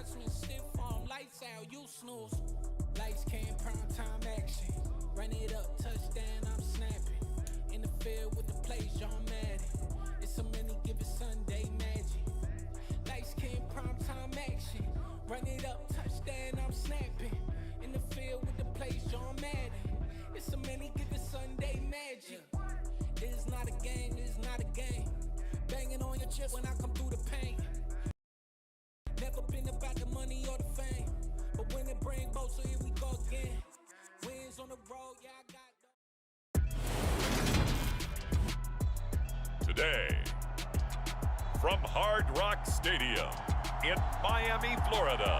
Watchmen stiff on lights out, you snooze. Lights came, prime time action. Run it up, touchdown, I'm snapping. In the field with the plays, John Madden. It's so many, give it Sunday magic. Lights came, prime time action. Run it up, touchdown, I'm snapping. In the field with the plays, John Madden. It's so many, give it Sunday magic. It is not a game, it is not a game. Banging on your chest when I come through the pain. Never been about the money or the fame. But when it bring both, so here we go again. Wins on the road, yeah, I got. Today, from Hard Rock Stadium in Miami, Florida,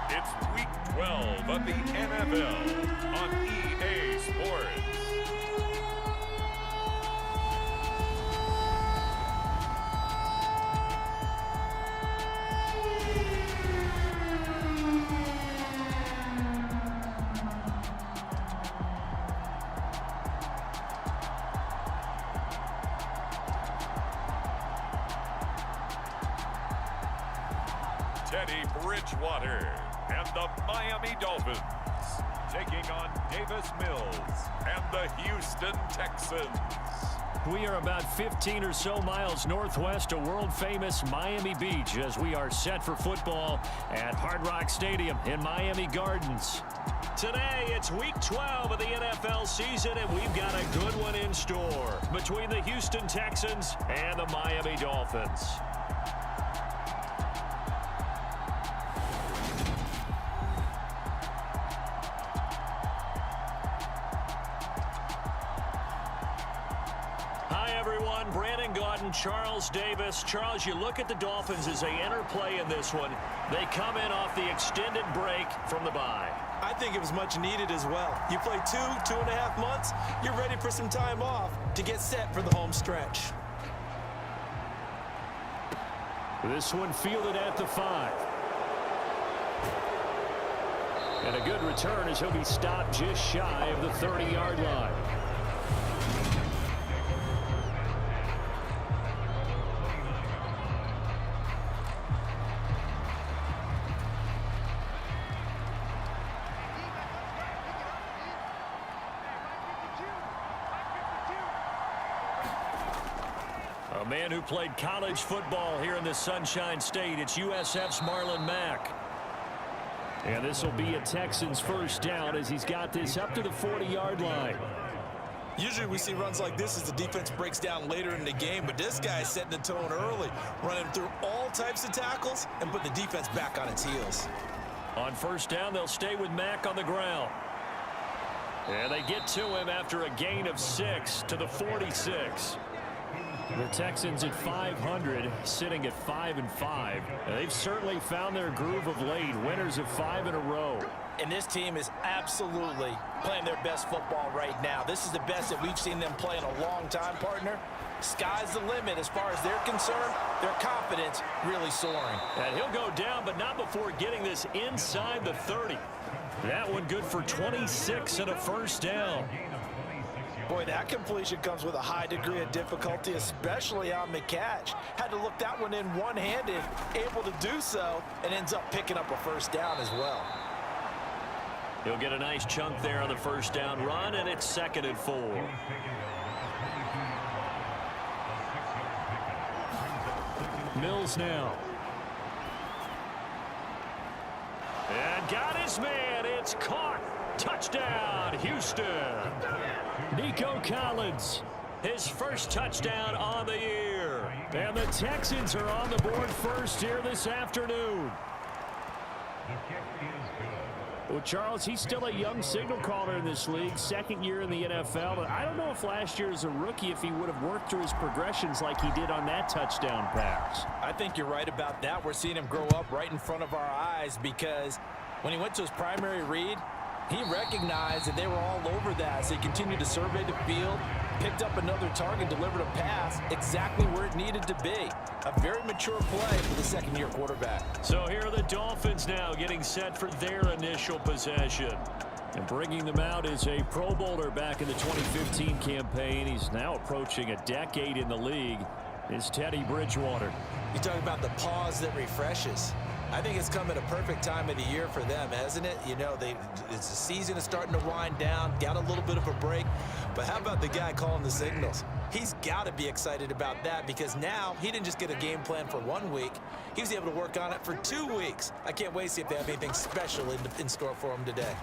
it's Week 12 of the NFL on EA Sports. Teddy Bridgewater and the Miami Dolphins taking on Davis Mills and the Houston Texans. We are about 15 or so miles northwest of world-famous Miami Beach as we are set for football at Hard Rock Stadium in Miami Gardens. Today, it's Week 12 of the NFL season, and we've got a good one in store between the Houston Texans and the Miami Dolphins. Charles Davis. Charles, you look at the Dolphins as they enter play in this one. They come in off the extended break from the bye. I think it was much needed as well. You play 2.5 months, you're ready for some time off to get set for the home stretch. This one fielded at the 5. And a good return as he'll be stopped just shy of the 30-yard line. A man who played college football here in the Sunshine State. It's USF's Marlon Mack. And this will be a Texans first down as he's got this up to the 40-yard line. Usually we see runs like this as the defense breaks down later in the game, but this guy is setting the tone early, running through all types of tackles and putting the defense back on its heels. On first down, they'll stay with Mack on the ground. And they get to him after a gain of 6 to the 46. The Texans at 500, sitting at 5-5. They've certainly found their groove of late, winners of 5 in a row. And this team is absolutely playing their best football right now. This is the best that we've seen them play in a long time, partner. Sky's the limit as far as they're concerned. Their confidence really soaring. And he'll go down, but not before getting this inside the 30. That one good for 26 and a first down. Boy, that completion comes with a high degree of difficulty, especially on the catch. Had to look that one in one-handed, able to do so, and ends up picking up a first down as well. He'll get a nice chunk there on the first down run, and it's 2nd and 4. Mills now. And got his man. It's caught. Touchdown, Houston. Nico Collins, his first touchdown on the year. And the Texans are on the board first here this afternoon. Well, Charles, he's still a young signal caller in this league, second year in the NFL. But I don't know if last year as a rookie, if he would have worked through his progressions like he did on that touchdown pass. I think you're right about that. We're seeing him grow up right in front of our eyes because when he went to his primary read, he recognized that they were all over that as he continued to survey the field, picked up another target, delivered a pass exactly where it needed to be. A very mature play for the second-year quarterback. So here are the Dolphins now getting set for their initial possession. And bringing them out is a Pro Bowler back in the 2015 campaign. He's now approaching a decade in the league. is Teddy Bridgewater. You talk about the pause that refreshes. I think it's come at a perfect time of the year for them, hasn't it? You know, the season is starting to wind down, got a little bit of a break. But how about the guy calling the signals? He's got to be excited about that because now he didn't just get a game plan for 1 week. He was able to work on it for 2 weeks. I can't wait to see if they have anything special in store for him today.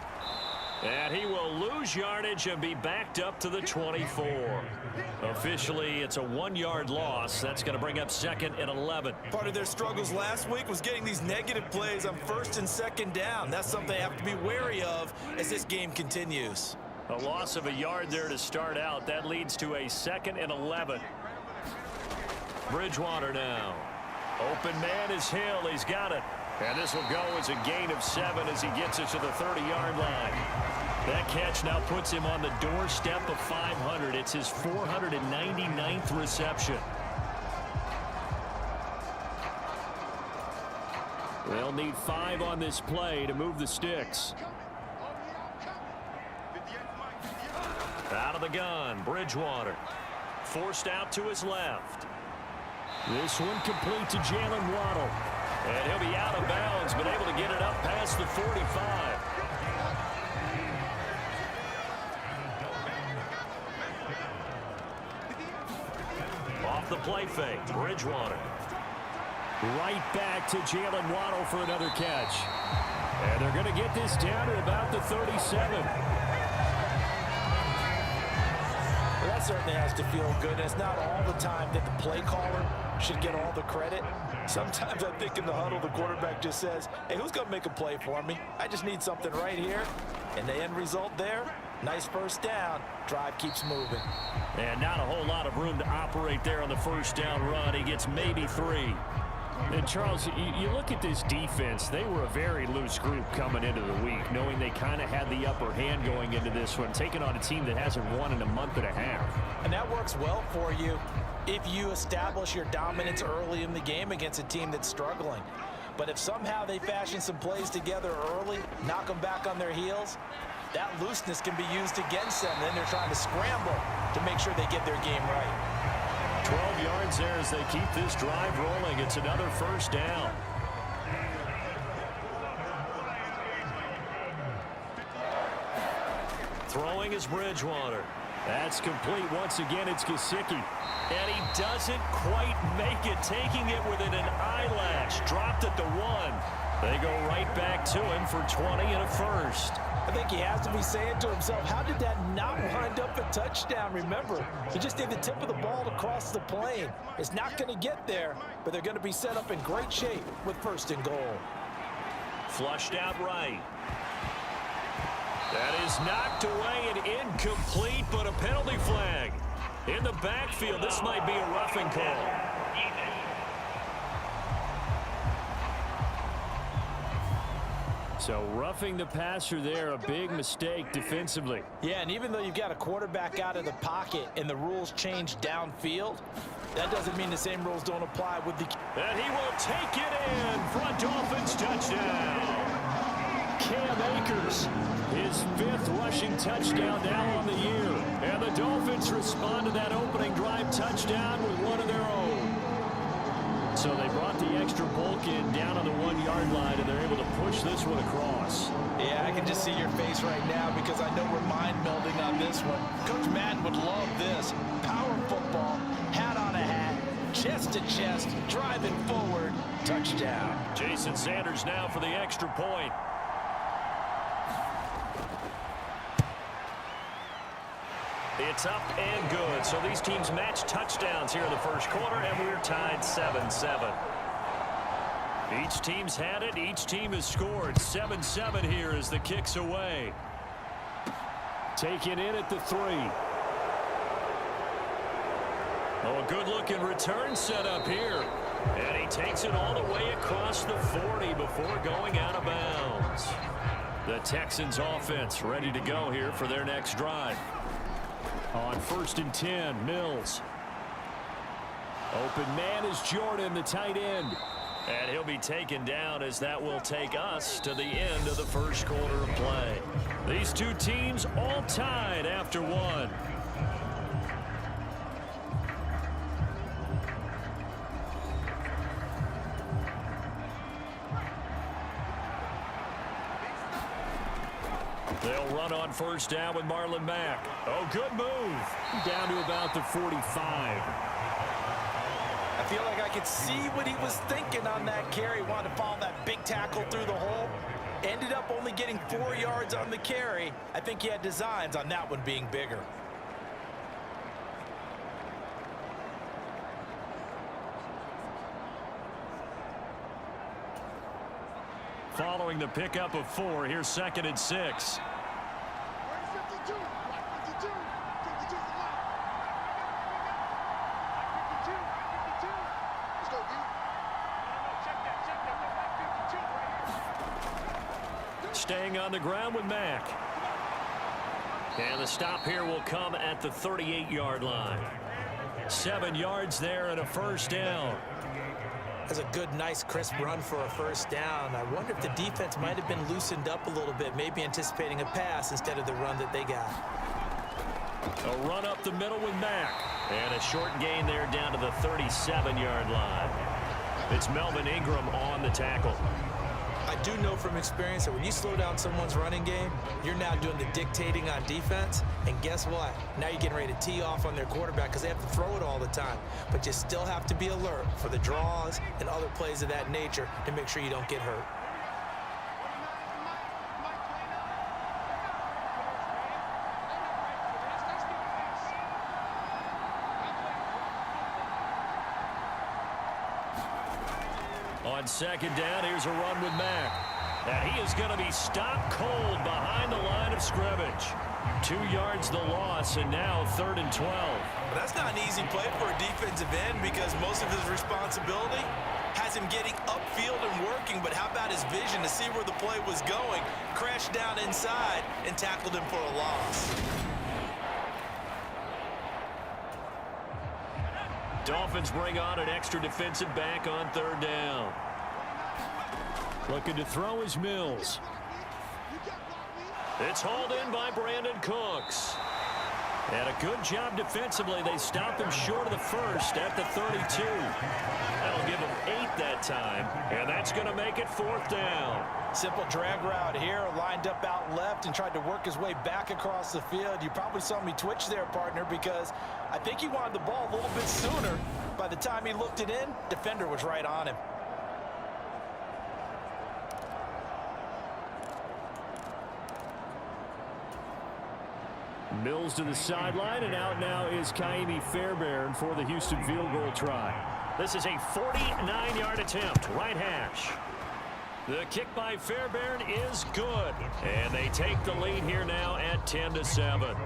And he will lose yardage and be backed up to the 24. Officially, it's a 1-yard loss. That's going to bring up 2nd and 11. Part of their struggles last week was getting these negative plays on 1st and 2nd down. That's something they have to be wary of as this game continues. A loss of a yard there to start out. That leads to a 2nd and 11. Bridgewater now. Open man is Hill. He's got it. And this will go as a gain of 7 as he gets it to the 30-yard line. That catch now puts him on the doorstep of 500. It's his 499th reception. They'll need 5 on this play to move the sticks. Out of the gun, Bridgewater. Forced out to his left. This one complete to Jalen Waddle. And he'll be out of bounds, but able to get it up past the 45. Off the play fake, Bridgewater. Right back to Jalen Waddle for another catch. And they're going to get this down to about the 37. Well, that certainly has to feel good. It's not all the time that the play caller should get all the credit. Sometimes I think in the huddle, the quarterback just says, hey, who's going to make a play for me? I just need something right here. And the end result there, nice first down. Drive keeps moving. And not a whole lot of room to operate there on the first down run. He gets maybe 3. And Charles, you look at this defense, they were a very loose group coming into the week, knowing they kind of had the upper hand going into this one, taking on a team that hasn't won in a month and a half. And that works well for you if you establish your dominance early in the game against a team that's struggling. But if somehow they fashion some plays together early, knock them back on their heels, that looseness can be used against them. Then they're trying to scramble to make sure they get their game right. 12 yards there as they keep this drive rolling. It's another first down. Throwing is Bridgewater. That's complete. Once again, it's Gesicki. And he doesn't quite make it, taking it within an eyelash. Dropped at the 1. They go right back to him for 20 and a first. I think he has to be saying to himself, how did that not wind up a touchdown? Remember, he just did the tip of the ball across the plane. It's not going to get there, but they're going to be set up in great shape with 1st and goal. Flushed out right. That is knocked away and incomplete, but a penalty flag. In the backfield, this might be a roughing call. So roughing the passer there, a big mistake defensively. Yeah, and even though you've got a quarterback out of the pocket and the rules change downfield, that doesn't mean the same rules don't apply with the... And he will take it in for a Dolphins touchdown. Cam Akers, his 5th rushing touchdown now on the year. And the Dolphins respond to that opening drive touchdown with one of their own. So they brought the extra bulk in down on the 1-yard line, and they're able to push this one across. Yeah, I can just see your face right now because I know we're mind melding on this one. Coach Madden would love this. Power football, hat on a hat, chest to chest, driving forward, touchdown. Jason Sanders now for the extra point. It's up and good. So these teams match touchdowns here in the first quarter, and we're tied 7-7. Each team's had it. Each team has scored. 7-7 here as the kick's away. Taken in at the 3. Oh, a good-looking return set up here. And he takes it all the way across the 40 before going out of bounds. The Texans offense ready to go here for their next drive. On 1st and 10, Mills. Open man is Jordan, the tight end. And he'll be taken down as that will take us to the end of the first quarter of play. These two teams all tied after 1. They'll run on first down with Marlon Mack. Oh, good move. Down to about the 45. I feel like I could see what he was thinking on that carry. Wanted to follow that big tackle through the hole. Ended up only getting 4 yards on the carry. I think he had designs on that one being bigger. Following the pickup of 4, here's 2nd and 6. Staying on the ground with Mack. And the stop here will come at the 38-yard line. 7 yards there and a first down. That's a good, nice, crisp run for a first down. I wonder if the defense might have been loosened up a little bit, maybe anticipating a pass instead of the run that they got. A run up the middle with Mack. And a short gain there down to the 37-yard line. It's Melvin Ingram on the tackle. I do know from experience that when you slow down someone's running game, you're now doing the dictating on defense. And guess what? Now you're getting ready to tee off on their quarterback because they have to throw it all the time. But you still have to be alert for the draws and other plays of that nature to make sure you don't get hurt. On second down, here's a run with Mack. And he is going to be stopped cold behind the line of scrimmage. 2 yards the loss, and now 3rd and 12. But that's not an easy play for a defensive end because most of his responsibility has him getting upfield and working. But how about his vision to see where the play was going, crashed down inside, and tackled him for a loss. Dolphins bring on an extra defensive back on 3rd down. Looking to throw is Mills. It's hauled in by Brandon Cooks. And a good job defensively. They stop him short of the first at the 32. That'll give him 8 that time. And that's going to make it 4th down. Simple drag route here, lined up out left and tried to work his way back across the field. You probably saw me twitch there, partner, because I think he wanted the ball a little bit sooner. By the time he looked it in, defender was right on him. Mills to the sideline, and out now is Kaimi Fairbairn for the Houston field goal try. This is a 49-yard attempt, right hash. The kick by Fairbairn is good, and they take the lead here now at 10-7.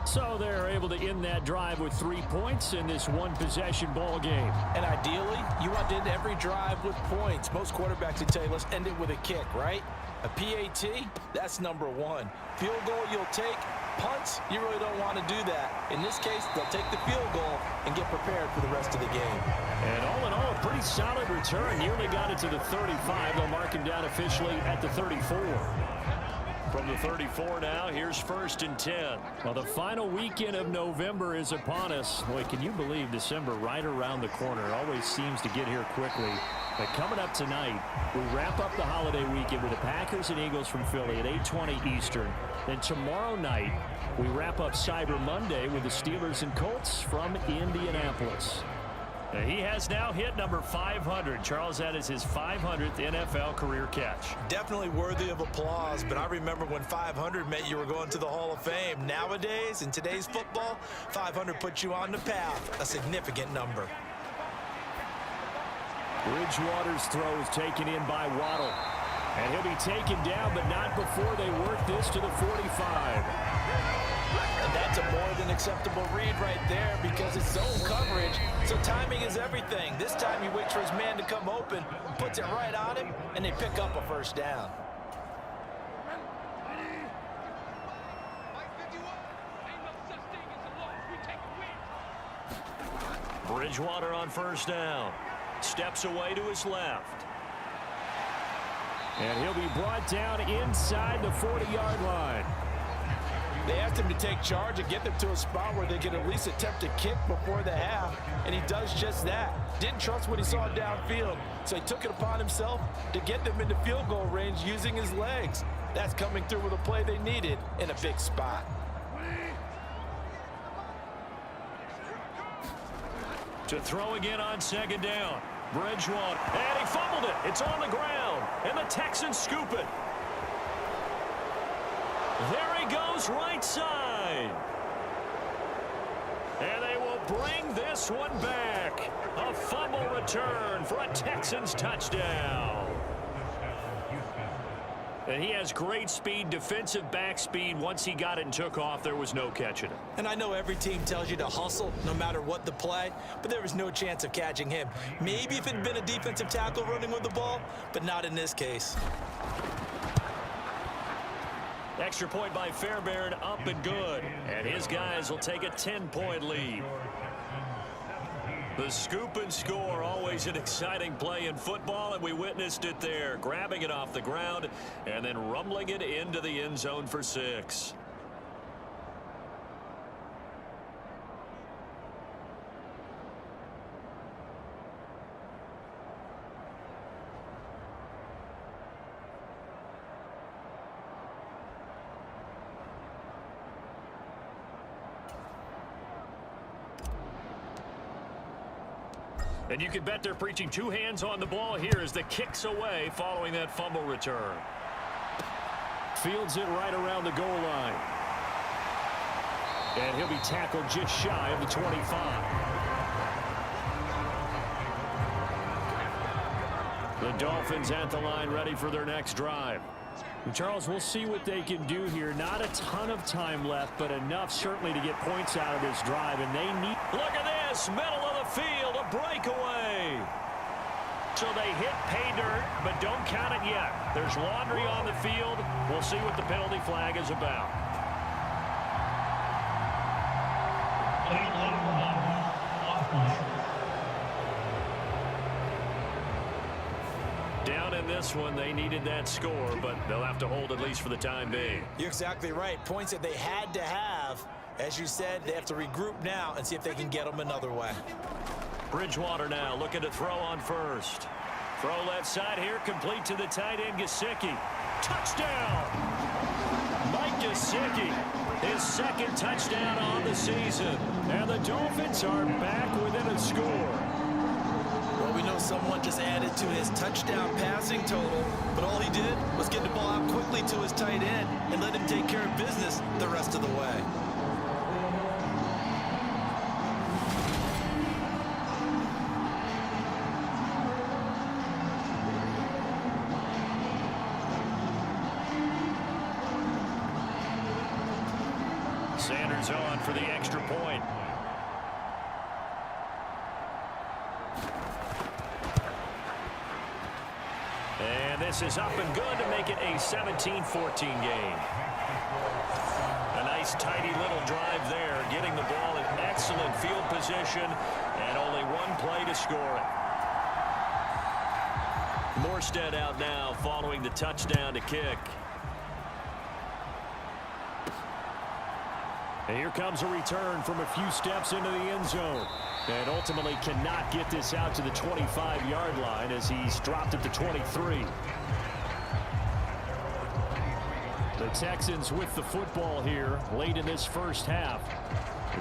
So they're able to end that drive with 3 points in this one-possession ball game. And ideally, you want to end every drive with points. Most quarterbacks would tell you, let's end it with a kick, right? A PAT, that's number 1. Field goal you'll take. Punts, you really don't want to do that. In this case, they'll take the field goal and get prepared for the rest of the game. And all in all, a pretty solid return. Nearly got it to the 35. They'll mark him down officially at the 34. From the 34 now, here's 1st and 10. Well, the final weekend of November is upon us. Boy, can you believe December right around the corner? It always seems to get here quickly. But coming up tonight, we wrap up the holiday weekend with the Packers and Eagles from Philly at 8:20 Eastern. Then tomorrow night, we wrap up Cyber Monday with the Steelers and Colts from Indianapolis. He has now hit number 500. Charles, that is his 500th NFL career catch. Definitely worthy of applause, but I remember when 500 meant you were going to the Hall of Fame. Nowadays, in today's football, 500 puts you on the path, a significant number. Bridgewater's throw is taken in by Waddle. And he'll be taken down, but not before they work this to the 45. And that's a more than acceptable read right there because it's zone coverage, so timing is everything. This time he waits for his man to come open, puts it right on him, and they pick up a first down. Bridgewater on first down. Steps away to his left. And he'll be brought down inside the 40-yard line. They asked him to take charge and get them to a spot where they could at least attempt a kick before the half, and he does just that. Didn't trust what he saw downfield, so he took it upon himself to get them into field goal range using his legs. That's coming through with a play they needed in a big spot. To throw again on second down. Bridgewater, and he fumbled it. It's on the ground, and the Texans scoop it. There he goes, right side. And they will bring this one back. A fumble return for a Texans touchdown. And he has great speed, defensive back speed. Once he got it and took off, there was no catching it. And I know every team tells you to hustle no matter what the play, but there was no chance of catching him. Maybe if it had been a defensive tackle running with the ball, but not in this case. Extra point by Fairbairn, up and good. And his guys will take a 10-point lead. The scoop and score, always an exciting play in football, and we witnessed it there. Grabbing it off the ground and then rumbling it into the end zone for 6. And you can bet they're preaching two hands on the ball here as the kick's away following that fumble return. Fields it right around the goal line. And he'll be tackled just shy of the 25. The Dolphins at the line ready for their next drive. And Charles, we'll see what they can do here. Not a ton of time left, but enough certainly to get points out of this drive. And they need... Look at this! Middle of the field, a breakaway. So they hit pay dirt, but don't count it yet. There's laundry on the field. We'll see what the penalty flag is about. Down in this one, they needed that score, but they'll have to hold at least for the time being. You're exactly right. Points that they had to have. As you said, they have to regroup now and see if they can get them another way. Bridgewater now looking to throw on first. Throw left side here, complete to the tight end, Gesicki. Touchdown! Mike Gesicki, his second touchdown on the season. And the Dolphins are back within a score. Well, we know someone just added to his touchdown passing total, but all he did was get the ball out quickly to his tight end and let him take care of business the rest of the way. Sanders on for the extra point. And this is up and good to make it a 17-14 game. A nice tidy little drive there, getting the ball in excellent field position and only one play to score it. Morstead out now following the touchdown to kick. And here comes a return from a few steps into the end zone. And ultimately cannot get this out to the 25-yard line as he's dropped at the 23. The Texans with the football here late in this first half.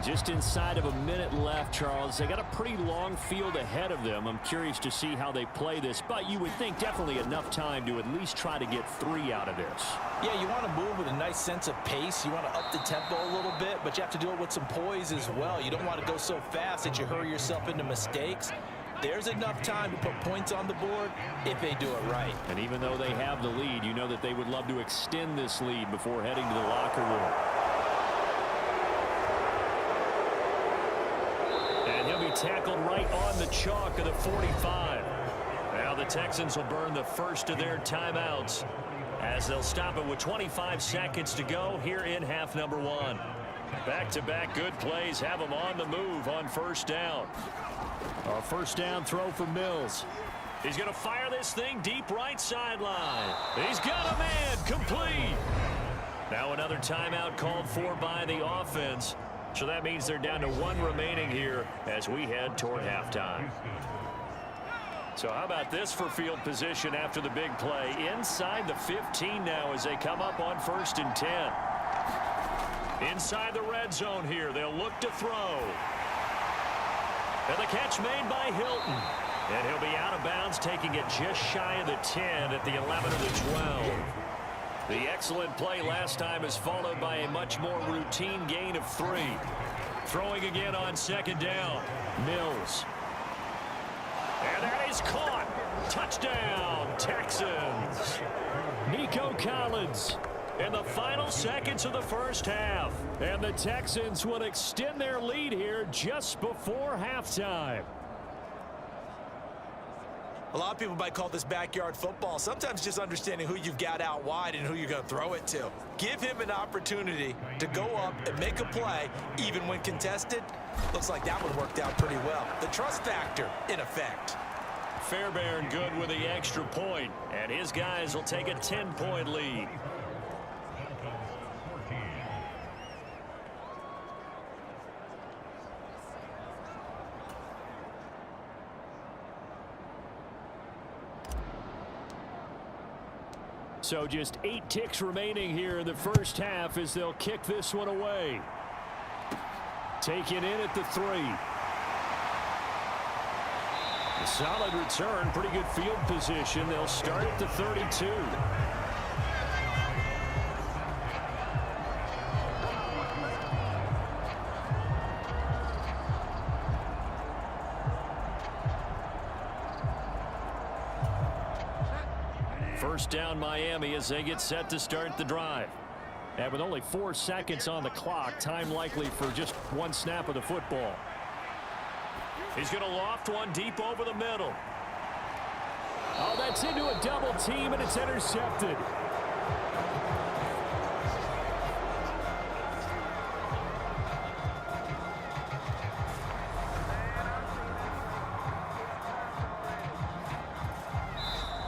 Just inside of a minute left, Charles. They got a pretty long field ahead of them. I'm curious to see how they play this, but you would think definitely enough time to at least try to get 3 out of this. Yeah, you want to move with a nice sense of pace. You want to up the tempo a little bit, but you have to do it with some poise as well. You don't want to go so fast that you hurry yourself into mistakes. There's enough time to put points on the board if they do it right. And even though they have the lead, you know that they would love to extend this lead before heading to the locker room. And he'll be tackled right on the chalk of the 45. Now the Texans will burn the first of their timeouts as they'll stop it with 25 seconds to go here in half number 1. Back-to-back good plays have them on the move on first down. A first down throw for Mills. He's going to fire this thing deep right sideline. He's got a man complete. Now another timeout called for by the offense. So that means they're down to 1 remaining here as we head toward halftime. So how about this for field position after the big play? Inside the 15 now as they come up on 1st and 10. Inside the red zone here. They'll look to throw. And the catch made by Hilton. And he'll be out of bounds, taking it just shy of the 10 at the 11 of the 12. The excellent play last time is followed by a much more routine gain of 3. Throwing again on 2nd down. Mills. And that is caught. Touchdown, Texans. Nico Collins in the final seconds of the first half. And the Texans will extend their lead here just before halftime. A lot of people might call this backyard football. Sometimes just understanding who you've got out wide and who you're going to throw it to. Give him an opportunity to go up and make a play, even when contested. Looks like that one worked out pretty well. The trust factor in effect. Fairbairn good with the extra point, and his guys will take a 10-point lead. So just 8 ticks remaining here in the first half as they'll kick this one away. Taken in at the 3. A solid return, pretty good field position. They'll start at the 32. First down Miami as they get set to start the drive. And with only 4 seconds on the clock, time likely for just 1 snap of the football. He's going to loft one deep over the middle. Oh, that's into a double team, and it's intercepted.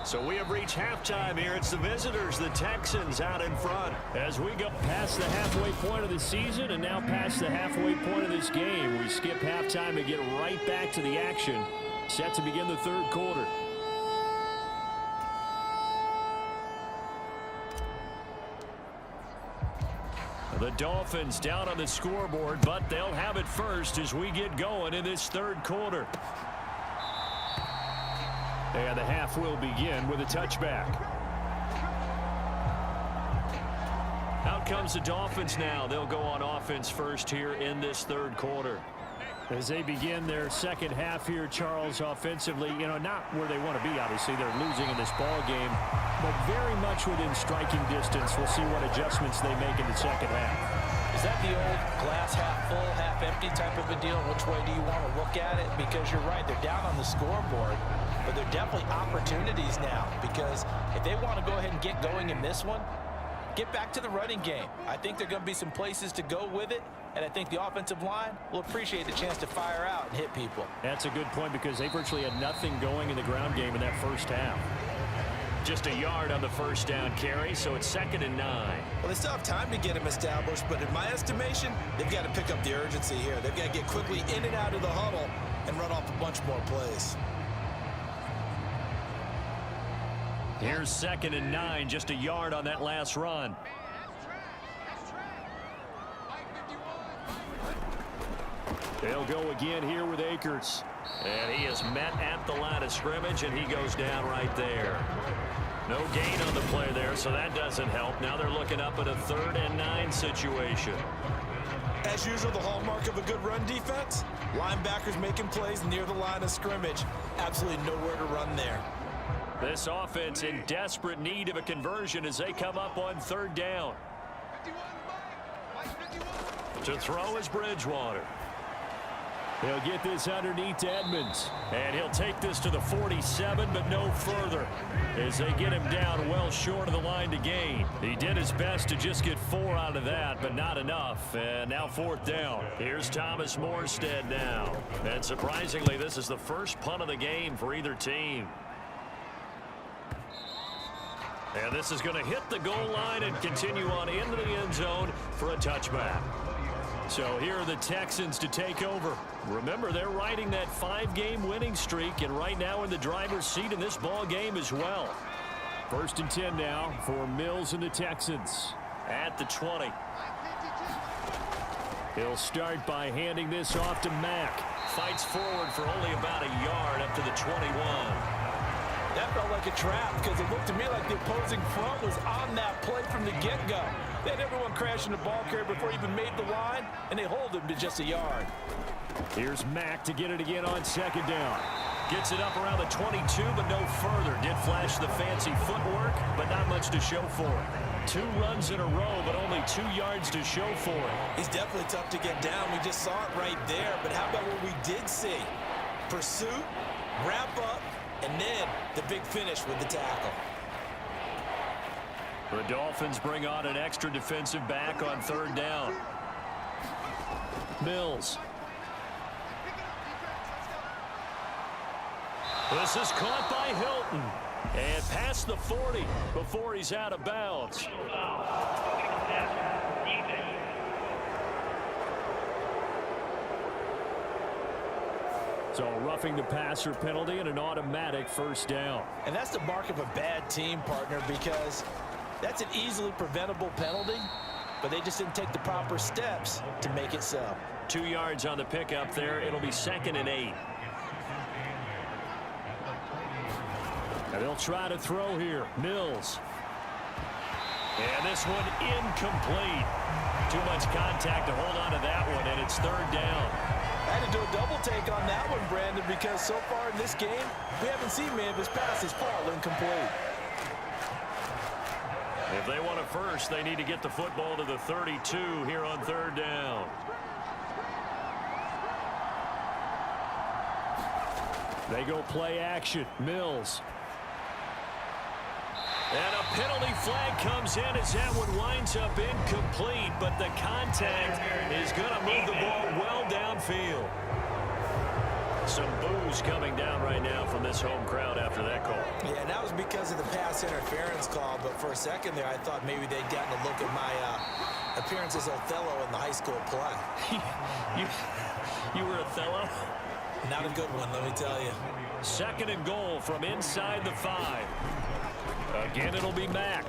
So we have reached halftime here. It's the visitors, the Texans, out in front. As we go past the halfway point of the season and now past the halfway point of this game, we skip halftime and get right back to the action. Set to begin the 3rd quarter. The Dolphins down on the scoreboard, but they'll have it first as we get going in this 3rd quarter. And the half will begin with a touchback. Out comes the Dolphins now. They'll go on offense first here in this 3rd quarter. As they begin their second half here, Charles, offensively, not where they want to be, obviously. They're losing in this ball game, but very much within striking distance. We'll see what adjustments they make in the second half. Is that the old glass half full, half empty type of a deal? Which way do you want to look at it? Because you're right, they're down on the scoreboard, but they're definitely opportunities now, because if they want to go ahead and get going in this one, get back to the running game. I think there are going to be some places to go with it, and I think the offensive line will appreciate the chance to fire out and hit people. That's a good point, because they virtually had nothing going in the ground game in that first half. Just a yard on the first down carry, so it's 2nd and 9. Well, they still have time to get him established, but in my estimation, they've got to pick up the urgency here. They've got to get quickly in and out of the huddle and run off a bunch more plays. Here's 2nd and 9, just a yard on that last run. They'll go again here with Akers. And he is met at the line of scrimmage, and he goes down right there. No gain on the play there, so that doesn't help. Now they're looking up at a 3rd and 9 situation. As usual, the hallmark of a good run defense, linebackers making plays near the line of scrimmage. Absolutely nowhere to run there. This offense in desperate need of a conversion as they come up on 3rd down. To throw is Bridgewater. He'll get this underneath to Edmonds. And he'll take this to the 47, but no further, as they get him down well short of the line to gain. He did his best to just get 4 out of that, but not enough. And now 4th down. Here's Thomas Morstead now. And surprisingly, this is the first punt of the game for either team. And this is going to hit the goal line and continue on into the end zone for a touchback. So here are the Texans to take over. Remember, they're riding that 5-game winning streak, and right now in the driver's seat in this ball game as well. 1st and 10 now for Mills and the Texans at the 20. He'll start by handing this off to Mack. Fights forward for only about a yard up to the 21. That felt like a trap because it looked to me like the opposing front was on that play from the get-go. They had everyone crashing the ball carrier before he even made the line, and they hold him to just a yard. Here's Mack to get it again on 2nd down. Gets it up around the 22, but no further. Did flash the fancy footwork, but not much to show for it. 2 runs in a row, but only 2 yards to show for it. He's definitely tough to get down. We just saw it right there. But how about what we did see? Pursuit, wrap up, and then the big finish with the tackle. The Dolphins bring on an extra defensive back on 3rd down. Mills. This is caught by Hilton. And past the 40 before he's out of bounds. So roughing the passer penalty and an automatic 1st down. And that's the mark of a bad team, partner, because that's an easily preventable penalty, but they just didn't take the proper steps to make it so. 2 yards on the pickup there. It'll be 2nd and 8. And they'll try to throw here. Mills. And this one incomplete. Too much contact to hold on to that one, and it's 3rd down. I had to do a double take on that one, Brandon, because so far in this game, we haven't seen many of his passes fall incomplete. If they want a first, they need to get the football to the 32 here on 3rd down. They go play action. Mills. And a penalty flag comes in as that one winds up incomplete, but the contact is going to move the ball well downfield. Some boos coming down right now from this home crowd after that call. Yeah, and that was because of the pass interference call, but for a second there I thought maybe they'd gotten a look at my appearance as Othello in the high school play. You were Othello? Not a good one, let me tell you. 2nd and goal from inside the 5. Again, it'll be Mack.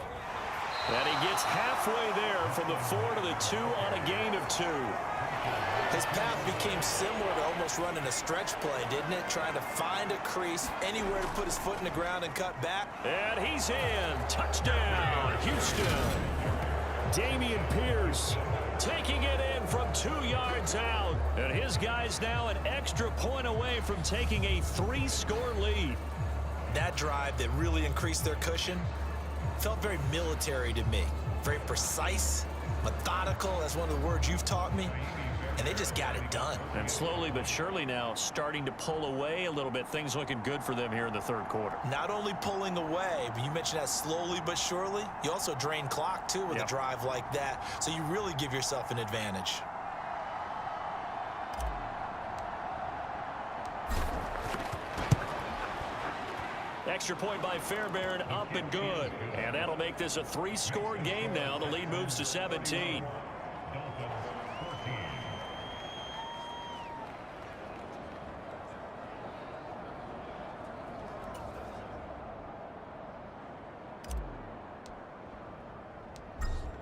And he gets halfway there from the 4 to the 2 on a gain of 2. His path became similar to almost running a stretch play, didn't it? Trying to find a crease, anywhere to put his foot in the ground and cut back. And he's in. Touchdown, Houston. Dameon Pierce taking it in from 2 yards out. And his guys now an extra point away from taking a 3-score lead. That drive that really increased their cushion felt very military to me. Very precise, methodical, that's one of the words you've taught me. And they just got it done. And slowly but surely now starting to pull away a little bit. Things looking good for them here in the 3rd quarter. Not only pulling away, but you mentioned that slowly but surely. You also drain clock, too, with a drive like that. So you really give yourself an advantage. Extra point by Fairbairn, up and good. And that'll make this a 3-score game now. The lead moves to 17.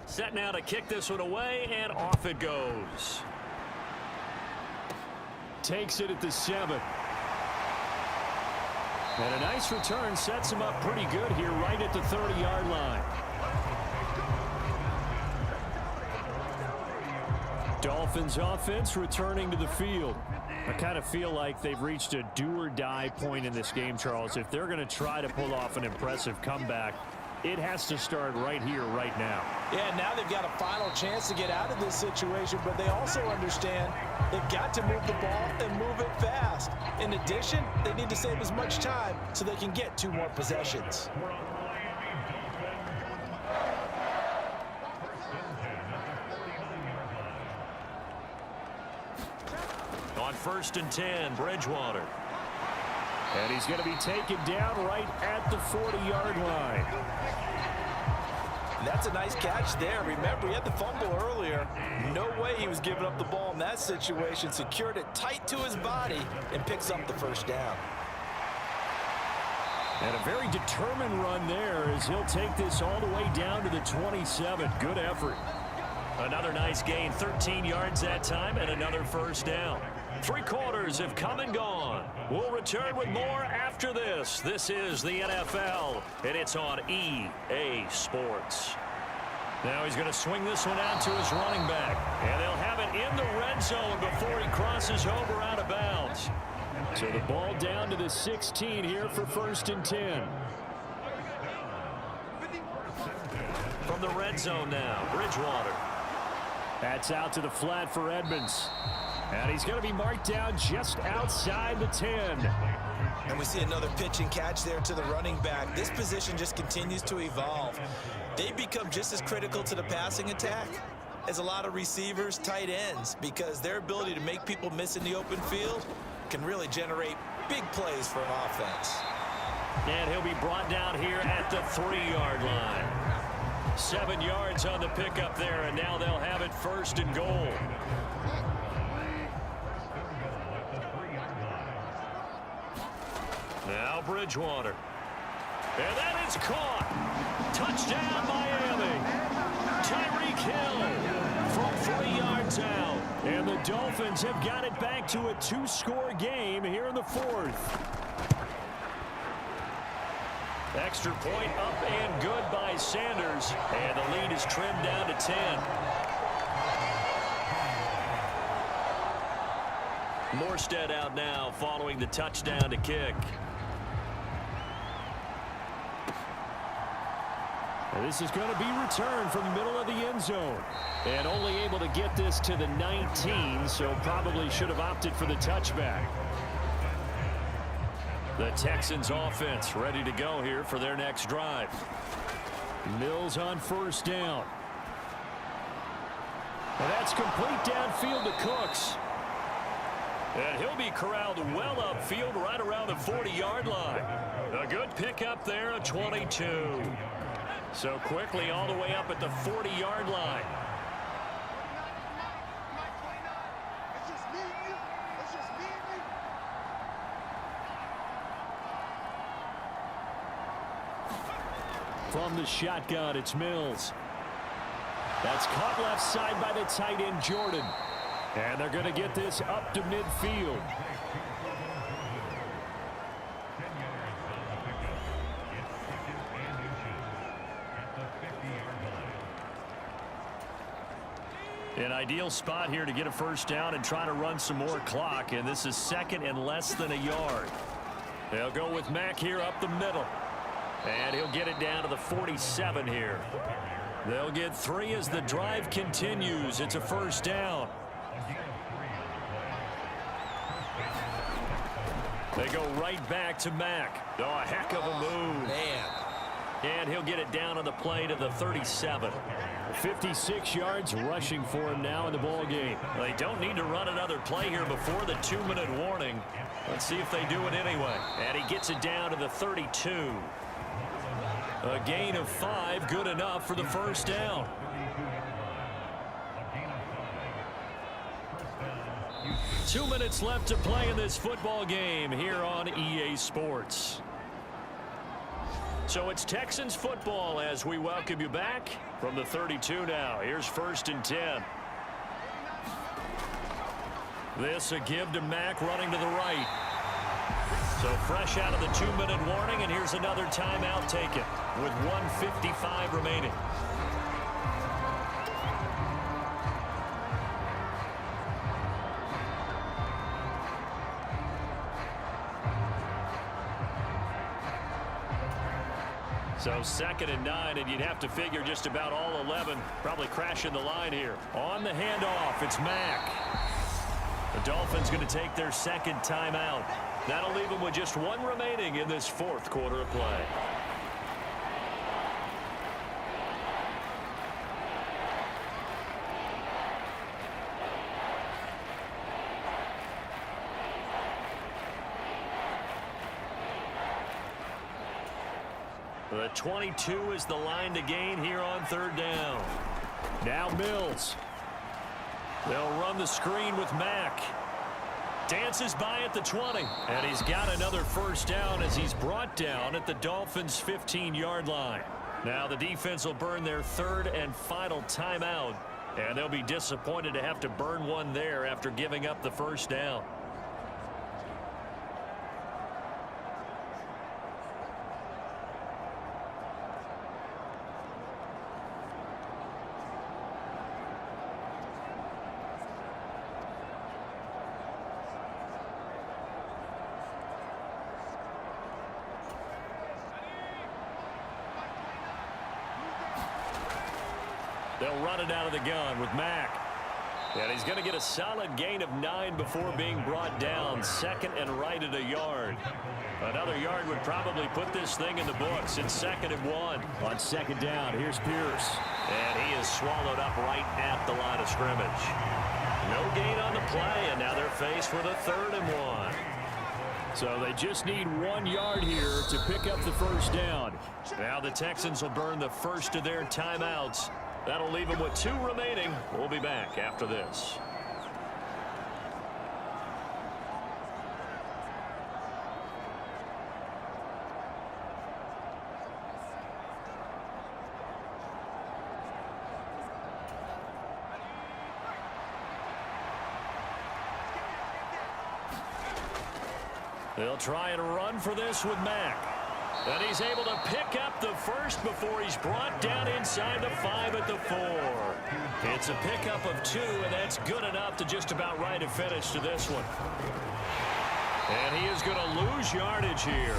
Set now to kick this one away, and off it goes. Takes it at the 7. And a nice return sets him up pretty good here right at the 30-yard line. Dolphins offense returning to the field. I kind of feel like they've reached a do-or-die point in this game, Charles. If they're going to try to pull off an impressive comeback, it has to start right here, right now. Yeah, now they've got a final chance to get out of this situation, but they also understand they've got to move the ball and move it fast. In addition, they need to save as much time so they can get 2 more possessions. On 1st and 10, Bridgewater. And he's going to be taken down right at the 40-yard line. That's a nice catch there. Remember, he had the fumble earlier. No way he was giving up the ball in that situation. Secured it tight to his body and picks up the first down. And a very determined run there as he'll take this all the way down to the 27. Good effort. Another nice gain, 13 yards that time, and another first down. 3 quarters have come and gone. We'll return with more after this. This is the NFL, and it's on EA Sports. Now he's going to swing this one out to his running back, and they'll have it in the red zone before he crosses over out of bounds. So the ball down to the 16 here for 1st and 10. From the red zone now, Bridgewater. That's out to the flat for Edmonds. And he's going to be marked down just outside the 10. And we see another pitch and catch there to the running back. This position just continues to evolve. They become just as critical to the passing attack as a lot of receivers, tight ends, because their ability to make people miss in the open field can really generate big plays for an offense. And he'll be brought down here at the 3-yard line. 7 yards on the pickup there, and now they'll have it 1st and goal. Now Bridgewater. And that is caught. Touchdown, Miami. Tyreek Hill from 3 yards out. And the Dolphins have got it back to a 2-score game here in the 4th. Extra point up and good by Sanders. And the lead is trimmed down to 10. Morstead out now following the touchdown to kick. And this is going to be returned from the middle of the end zone. And only able to get this to the 19, so probably should have opted for the touchback. The Texans offense ready to go here for their next drive. Mills on 1st down. And that's complete downfield to Cooks. And he'll be corralled well upfield right around the 40-yard line. A good pickup there, a 22. So quickly all the way up at the 40-yard line. From the shotgun, it's Mills. That's caught left side by the tight end, Jordan. And they're going to get this up to midfield. An ideal spot here to get a first down and try to run some more clock. And this is 2nd and less than a yard. They'll go with Mack here up the middle. And he'll get it down to the 47 here. They'll get 3 as the drive continues. It's a first down. They go right back to Mack. Oh, a heck of a move. Man. And he'll get it down on the play to the 37. 56 yards rushing for him now in the ball game. They don't need to run another play here before the 2-minute warning. Let's see if they do it anyway. And he gets it down to the 32. A gain of 5, good enough for the first down. Two minutes left to play in this football game here on EA Sports. So it's Texans football as we welcome you back from the 32 now. Here's 1st and 10. This a give to Mack running to the right. So fresh out of the 2-minute warning, and here's another timeout taken with 1:55 remaining. So 2nd and 9, and you'd have to figure just about all 11 probably crashing the line here. On the handoff, it's Mack. The Dolphins going to take their 2nd timeout. That'll leave them with just 1 remaining in this 4th quarter of play. The 22 is the line to gain here on third down. Now Mills. They'll run the screen with Mack. Dances by at the 20. And he's got another first down as he's brought down at the Dolphins' 15-yard line. Now the defense will burn their third and final timeout. And they'll be disappointed to have to burn one there after giving up the first down. They'll run it out of the gun with Mack. And he's going to get a solid gain of 9 before being brought down. Second and right at a yard. Another yard would probably put this thing in the books. It's 2nd and 1. On second down, here's Pierce. And he is swallowed up right at the line of scrimmage. No gain on the play, and now they're faced with a 3rd and 1. So they just need 1 yard here to pick up the first down. Now the Texans will burn the first of their timeouts. That'll leave them with 2 remaining. We'll be back after this. They'll try and run for this with Mack. And he's able to pick up the first before he's brought down inside the 5 at the 4. It's a pickup of 2, and that's good enough to just about write a finish to this one. And he is going to lose yardage here.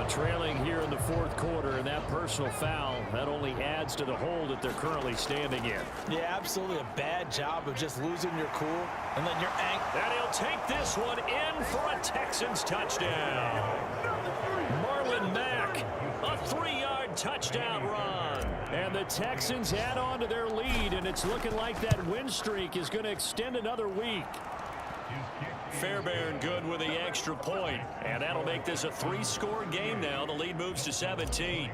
Trailing here in the 4th quarter, and that personal foul, that only adds to the hole that they're currently standing in. Yeah, absolutely a bad job of just losing your cool and letting your ankle. And he'll take this one in for a Texans touchdown. Marlon Mack, a 3-yard touchdown run. And the Texans add on to their lead, and it's looking like that win streak is going to extend another week. Fairbairn good with the extra point, and that'll make this a 3-score game now. The lead moves to 17.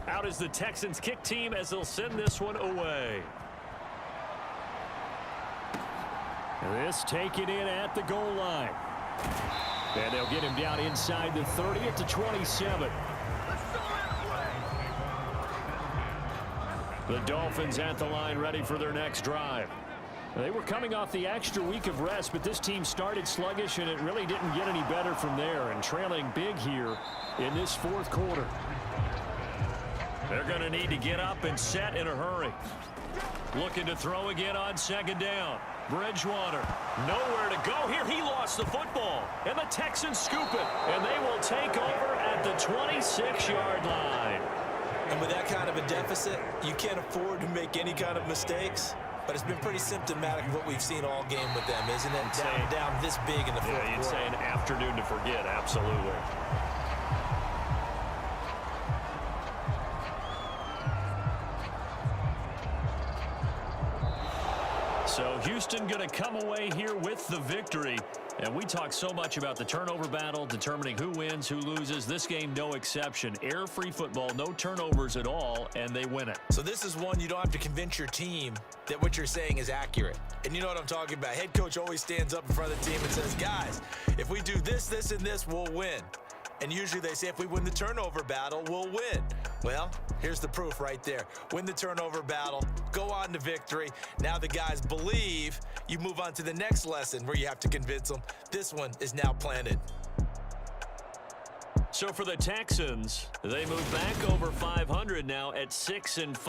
Out is the Texans kick team as they'll send this one away. This taken in at the goal line. And they'll get him down inside the 30 at the 27. The Dolphins at the line ready for their next drive. They were coming off the extra week of rest, but this team started sluggish, and it really didn't get any better from there, and trailing big here in this 4th quarter. They're going to need to get up and set in a hurry. Looking to throw again on 2nd down. Bridgewater, nowhere to go here. He lost the football, and the Texans scoop it, and they will take over at the 26-yard line. And with that kind of a deficit, you can't afford to make any kind of mistakes. But it's been pretty symptomatic of what we've seen all game with them, isn't it? Down this big in the 4th quarter. You'd say an afternoon to forget, absolutely. So Houston going to come away here with the victory. And we talk so much about the turnover battle, determining who wins, who loses. This game, no exception. Air-free football, no turnovers at all, and they win it. So this is one you don't have to convince your team that what you're saying is accurate. And you know what I'm talking about. Head coach always stands up in front of the team and says, guys, if we do this, this, and this, we'll win. And usually they say if we win the turnover battle, we'll win. Well, here's the proof right there. Win the turnover battle, go on to victory. Now the guys believe. You move on to the next lesson where you have to convince them. This one is now planted. So for the Texans, they move back over 500 now at 6-5.